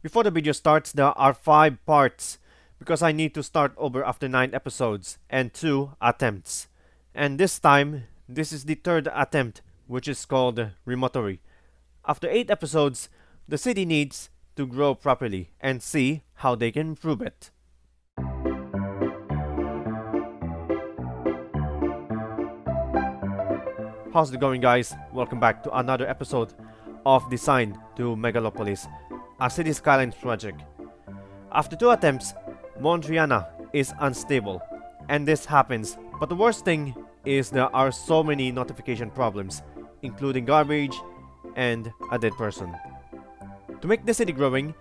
Before the video starts, there are 5 parts because I need to start over after 9 episodes and 2 attempts. And this time, this is the 3rd attempt, which is called Rhimatory. After 8 episodes, the city needs to grow properly and see how they can improve it. How's it going, guys? Welcome back to another episode of Design to Megalopolis, a city skylines project. After 2 attempts, Montriana is unstable, and this happens, but the worst thing is there are so many notification problems, including garbage and a dead person. To make the city growing,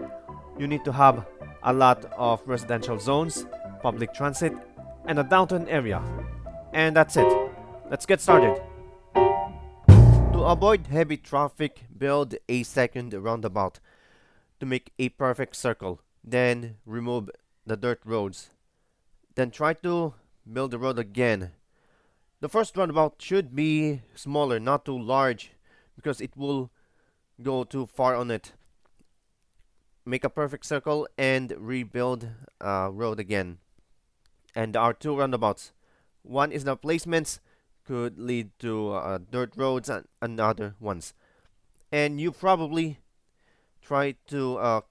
you need to have a lot of residential zones, public transit, and a downtown area. And that's it. Let's get started. To avoid heavy traffic, build a second roundabout to make a perfect circle. Then remove the dirt roads. Then try to build the road again. The first roundabout should be smaller, not too large, because it will go too far on it. Make a perfect circle and rebuild road again. And there are 2 roundabouts. One is the placements could lead to dirt roads and other ones. And you probably try to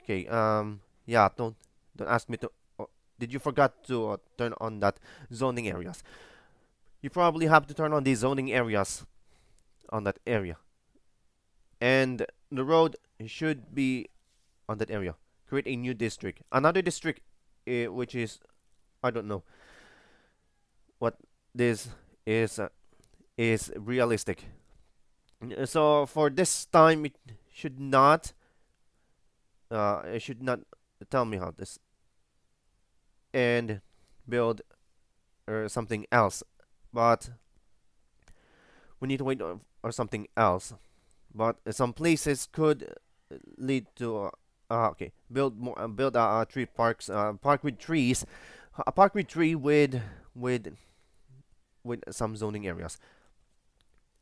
yeah, don't ask me to did you forgot to turn on that zoning areas. You probably have to turn on the zoning areas on that area. And the road should be on that area. Create a new district. Another district which is, I don't know what this is realistic. So for this time it should not tell me how this and build or something else, but we need to wait or something else. But some places could lead to build more build tree parks, park with trees, a park with tree with some zoning areas.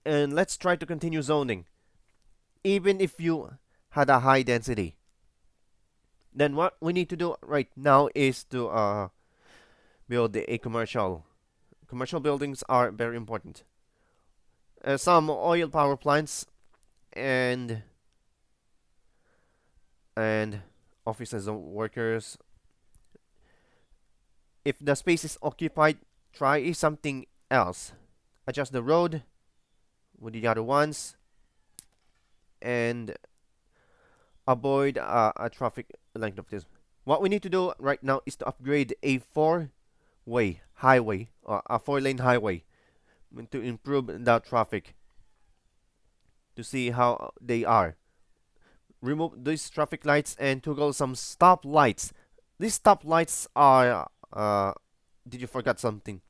And let's try to continue zoning. Even if you had a high density, then what we need to do right now is to build a commercial. Commercial buildings are very important. Some oil power plants and offices of workers. If the space is occupied, try something else. Adjust the road with the other ones and avoid a traffic length of this. What we need to do right now is to upgrade a 4-way highway or a 4-lane highway to improve the traffic, to see how they are. Remove these traffic lights and toggle some stop lights. These stop lights are did you forget something?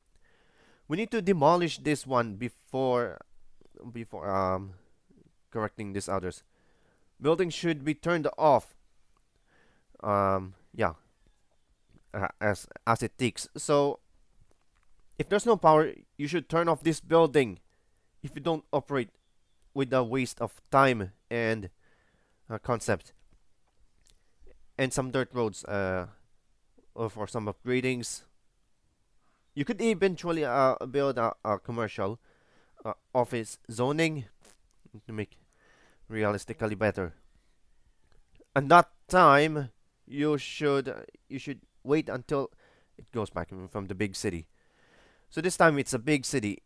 We need to demolish this one before correcting these others. Building should be turned off. Yeah, as it takes. So if there's no power, you should turn off this building. If you don't operate with a waste of time and concept, and some dirt roads or for some upgradings. You could eventually build a commercial office zoning to make realistically better. And that time you should wait until it goes back from the big city. So this time it's a big city.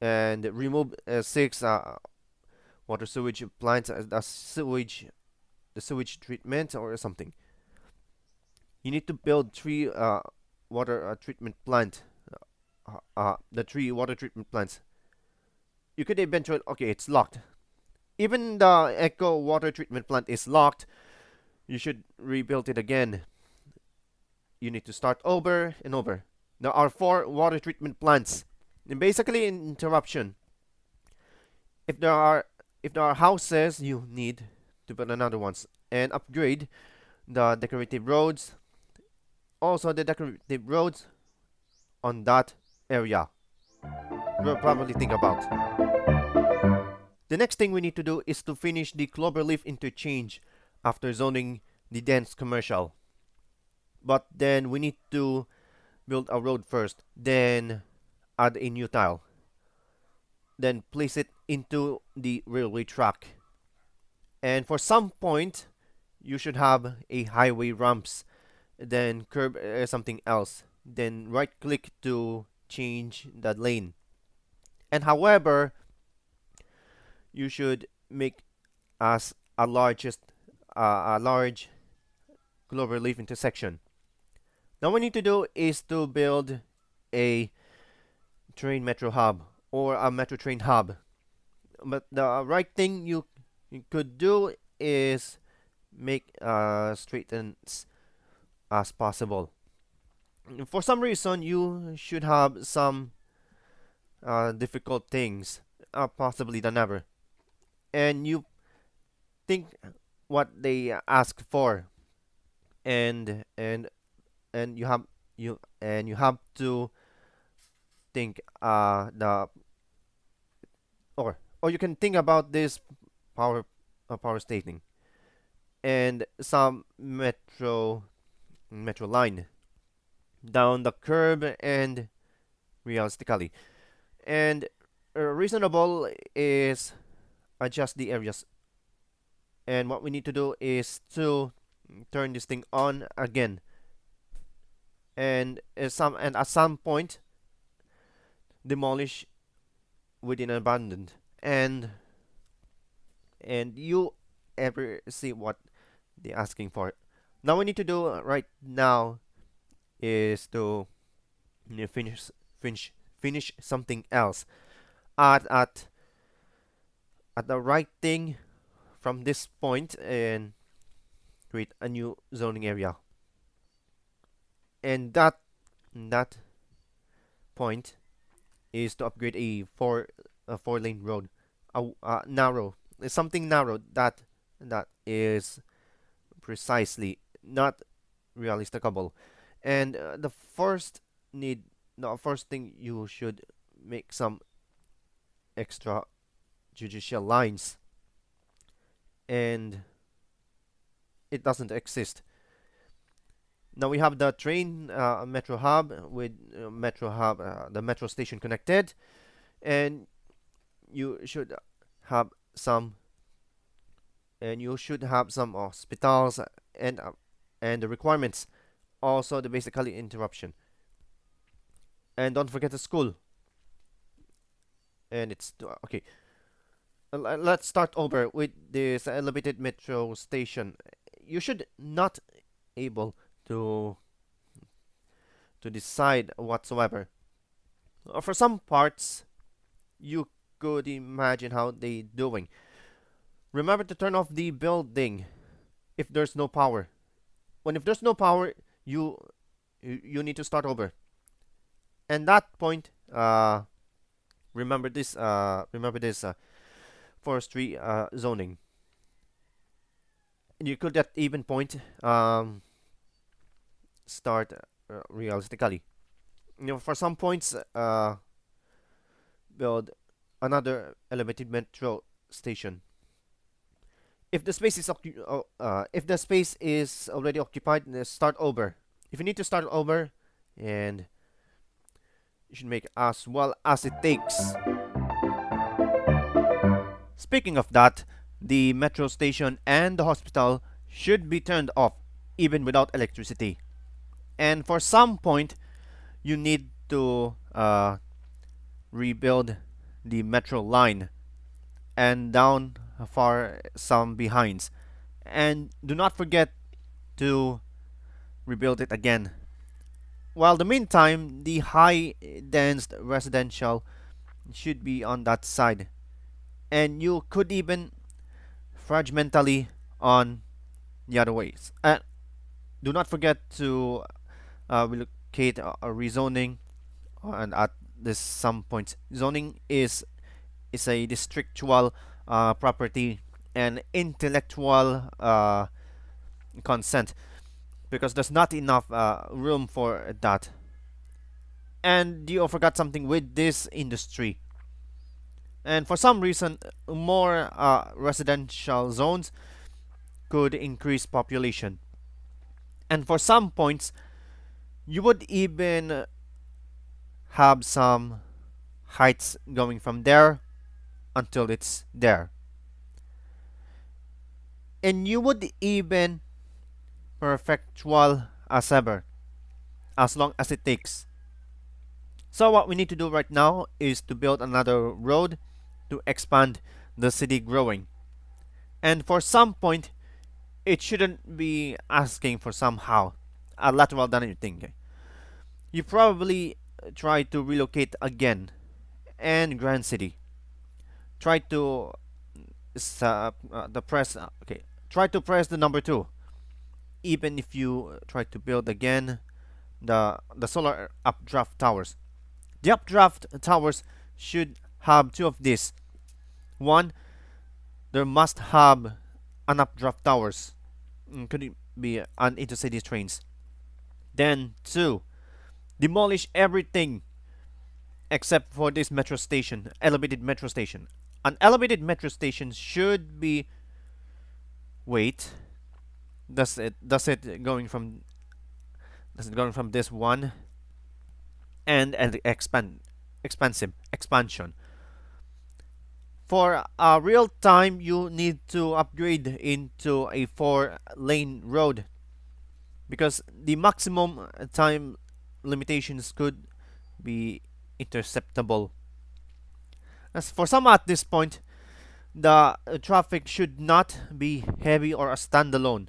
And remove 6 water sewage plants, the sewage treatment or something. You need to build 3 water treatment plant. The 3 water treatment plants. You could eventually it's locked. Even the Echo water treatment plant is locked. You should rebuild it again. You need to start over and over. There are 4 water treatment plants. And basically interruption. If there are houses, you need to build another ones and upgrade the decorative roads. Also the decorative roads on that area. We'll probably think about. The next thing we need to do is to finish the cloverleaf interchange after zoning the dense commercial. But then we need to build a road first, then add a new tile, then place it into the railway track. And for some point, you should have a highway ramps, then curb something else, then right click to change the lane. And however, you should make as a large clover leaf intersection. Now what we need to do is to build a train metro hub or a metro train hub. But the right thing you could do is make straightens as possible. For some reason, you should have some difficult things, possibly than ever, and you think what they ask for, and you have to think the or you can think about this power stating and some metro line down the curb and realistically and reasonable is adjust the areas, and what we need to do is to turn this thing on again, and at some point demolish within abandoned, and you ever see what they're asking for. Now we need to do right now is to finish something else at the right thing from this point and create a new zoning area, and that point is to upgrade a four lane road, narrow, something narrow that is precisely not realisticable. And the first thing you should make some extra judicial lines, and it doesn't exist. Now we have the train metro hub with the metro station connected, and you should have some hospitals and the requirements, also the basically interruption, and don't forget the school. And it's okay. Let's start over with this elevated metro station. You should not able to decide whatsoever. For some parts, you could imagine how they doing. Remember to turn off the building if there's no power. If there's no power, you need to start over. And that point, remember this forestry zoning. You could at even point start realistically. For some points, build another elevated metro station. If the space is already occupied, start over. If you need to start over, and you should make as well as it takes. Speaking of that, the metro station and the hospital should be turned off even without electricity. And for some point, you need to rebuild the metro line and down for some behinds. And do not forget to rebuild it again. While the meantime, the high dense residential should be on that side. And you could even fragmentally on the other ways. And do not forget to relocate a rezoning, and at this some points zoning is a districtual property and intellectual consent, because there's not enough room for that. And you forgot something with this industry, and for some reason more residential zones could increase population, And for some points, you would even have some heights going from there until it's there. And you would even perfectual as ever, as long as it takes. So what we need to do right now is to build another road to expand the city growing. And for some point, it shouldn't be asking for somehow a lateral than anything. You probably try to relocate again and Grand City. Try to try to press the number 2. Even if you try to build again the solar updraft towers. The updraft towers should have 2 of these. One, there must have an updraft towers. Could it be an intercity trains? Then 2, demolish everything except for this metro station, elevated metro station. An elevated metro station should be. Wait, does it going from this one and expansion. For real time, you need to upgrade into a 4-lane road because the maximum time limitations could be interceptable. As for some at this point, the traffic should not be heavy or a standalone,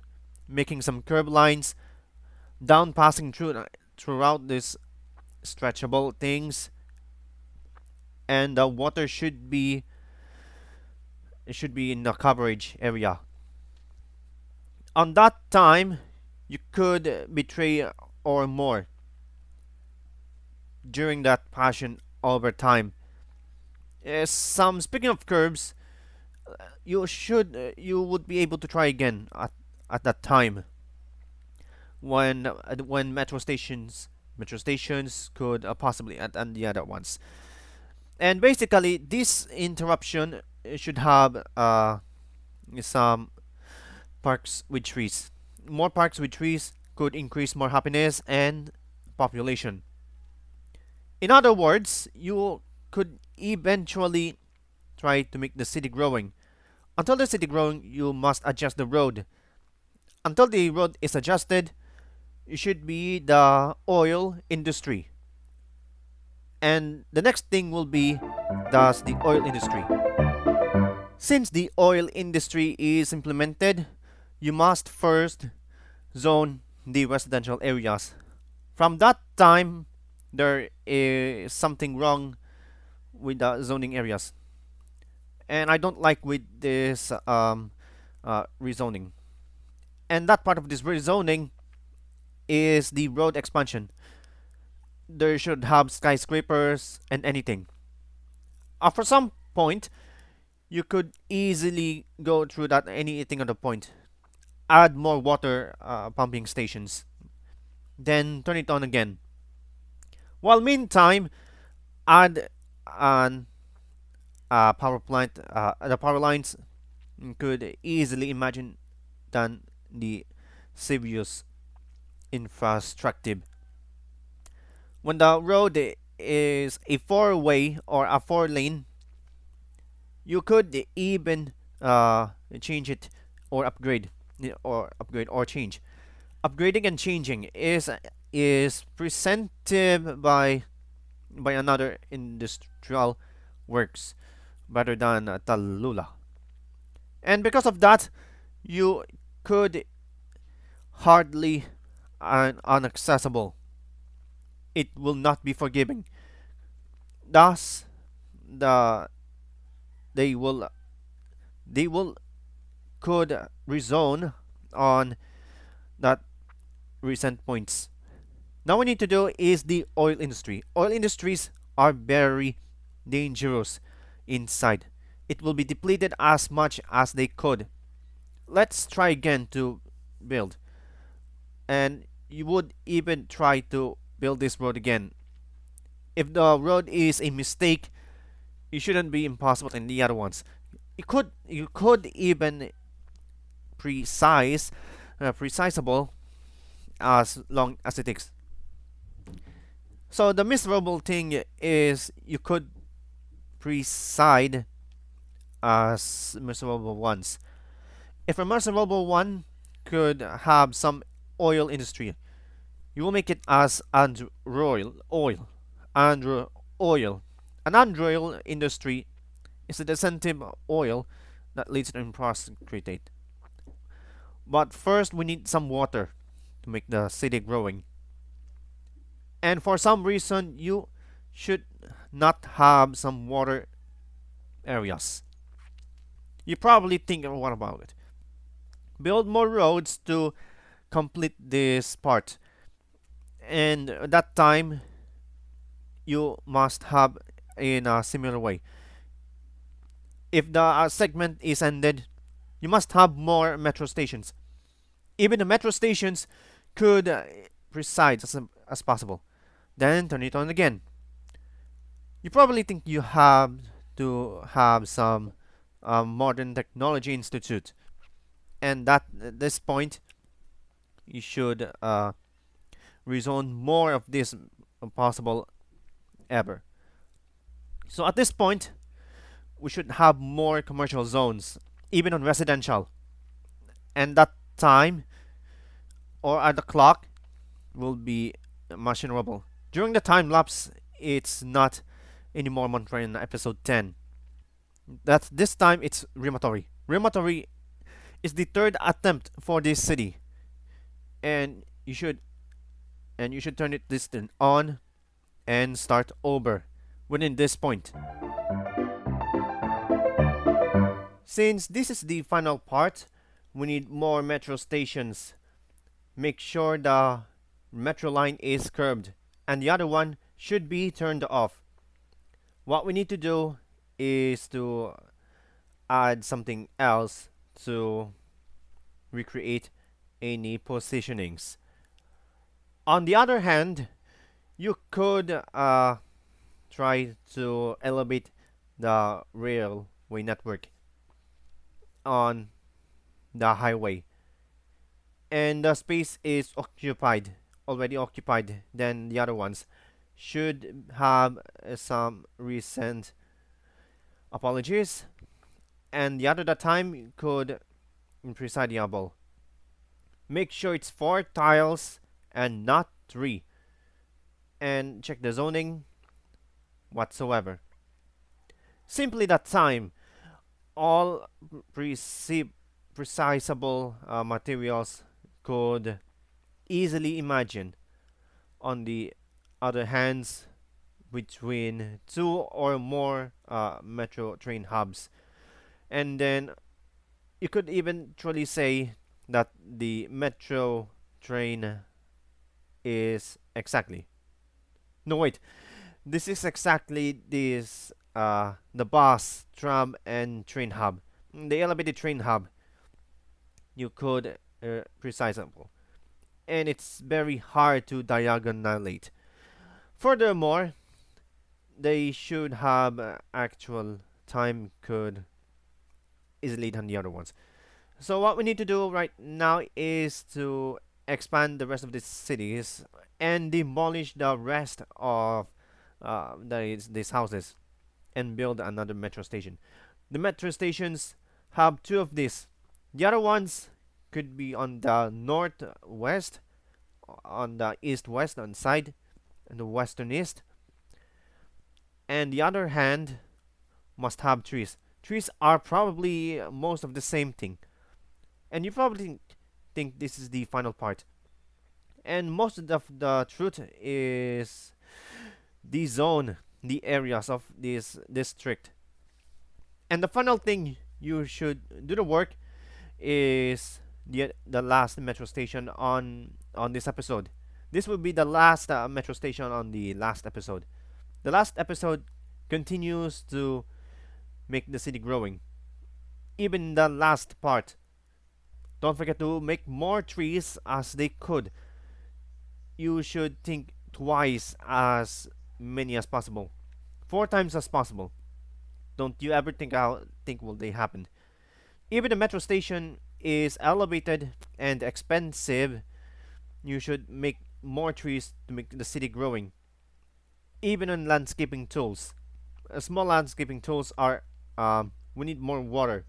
making some curb lines, down passing throughout these stretchable things, and the water should be in the coverage area. On that time, you could betray or more during that passion over time. Speaking of curbs, you would be able to try again at that time when metro stations could possibly and the other ones. And basically, this interruption should have some parks with trees. More parks with trees could increase more happiness and population. In other words, you could eventually try to make the city growing. Until the city growing, you must adjust the road. Until the road is adjusted, it should be the oil industry. And the next thing will be thus the oil industry. Since the oil industry is implemented, you must first zone the residential areas. From that time, there is something wrong with the zoning areas. And I don't like with this rezoning. And that part of this rezoning is the road expansion. There should have skyscrapers and anything. For some point, you could easily go through that anything on the point. Add more water pumping stations. Then turn it on again. While meantime, add an power plant. The power lines could easily imagine than the serious infrastructure. When the road is a 4-way or a 4-lane, you could even change it or upgrade or change. Upgrading and changing is presented by another industrial works rather than Tallulah. And because of that, you could hardly unaccessible. It will not be forgiving. Thus, they will could rezone on that recent points. Now we need to do is the oil industry. Oil industries are very dangerous inside. It will be depleted as much as they could. Let's try again to build. And you would even try to build this road again. If the road is a mistake, it shouldn't be impossible in the other ones. You could even precisable as long as it takes. So the miserable thing is you could preside as miserable ones. If a miserable one could have some oil industry, you will make it as and oil. And oil. An oil industry is a disincentive oil that leads to imprecipitate. But first we need some water to make the city growing. And for some reason you should not have some water areas. You probably think, what about it? Build more roads to complete this part. And at that time you must have in a similar way. If the segment is ended, you must have more metro stations. Even the metro stations could preside as possible. Then turn it on again. You probably think you have to have some modern technology institute, and that at this point you should rezone more of this possible ever. So at this point, we should have more commercial zones, even on residential. And that time, or at the clock, will be machineable. During the time lapse, it's not anymore Montreal in episode 10. That this time it's Rhimatory. Rhimatory is the third attempt for this city, and you should turn it this turn on and start over within this point. Since this is the final part, we need more metro stations. Make sure the metro line is curved and the other one should be turned off. What we need to do is to add something else to recreate any positionings. On the other hand, you could try to elevate the railway network on the highway, and the space is already occupied, then the other ones should have some recent apologies, and the other that time could impreciable. Make sure it's 4 tiles and not 3, and check the zoning whatsoever. Simply that time, all precisable materials could easily imagine. On the other hands, between 2 or more metro train hubs, and then you could eventually say that the metro train is exactly, no wait, this is exactly this the bus, tram, and train hub. The elevated train hub you could precisable, and it's very hard to diagonalate. Furthermore, they should have actual time could easily than the other ones. So what we need to do right now is to expand the rest of the cities and demolish the rest of these houses and build another metro station. The metro stations have 2 of these. The other ones could be on the northwest, on the east-west on side, and the western east. And the other hand must have trees. Trees are probably most of the same thing. And you probably think this is the final part. And most of the truth is the zone, the areas of this district. And the final thing you should do the work is the last metro station on this episode. This will be the last metro station on the last episode. The last episode continues to make the city growing. Even the last part. Don't forget to make more trees as they could. You should think twice as many as possible. 4 times as possible. Don't you ever think will they happen. Even the metro station is elevated and expensive. you should make more trees to make the city growing. Even on landscaping tools, small landscaping tools are we need more water.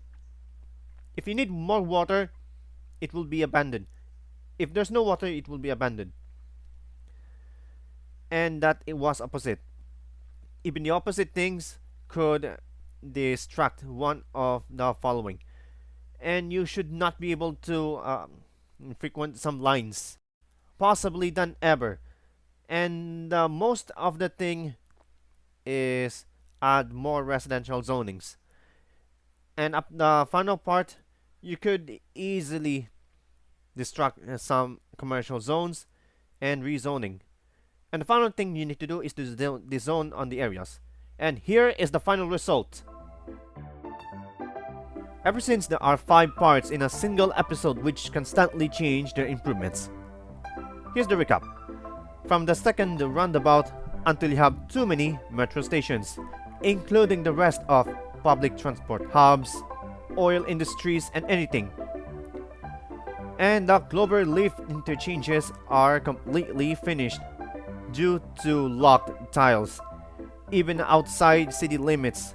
If you need more water, it will be abandoned. If there's no water, it will be abandoned. And that it was opposite. Even the opposite things could distract one of the following. And you should not be able to frequent some lines, possibly than ever. And most of the thing is add more residential zonings. And up the final part, you could easily distract some commercial zones and rezoning. And the final thing you need to do is to dezone on the areas. And here is the final result. Ever since there are 5 parts in a single episode which constantly change their improvements. Here's the recap. From the second roundabout until you have too many metro stations, including the rest of public transport hubs, oil industries, and anything. And the clover leaf interchanges are completely finished due to locked tiles, even outside city limits.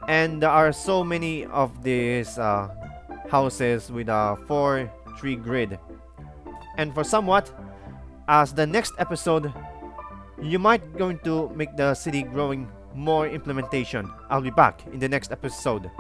And there are so many of these houses with a 4-tree grid. And for somewhat, as the next episode, you might going to make the city growing more implementation. I'll be back in the next episode.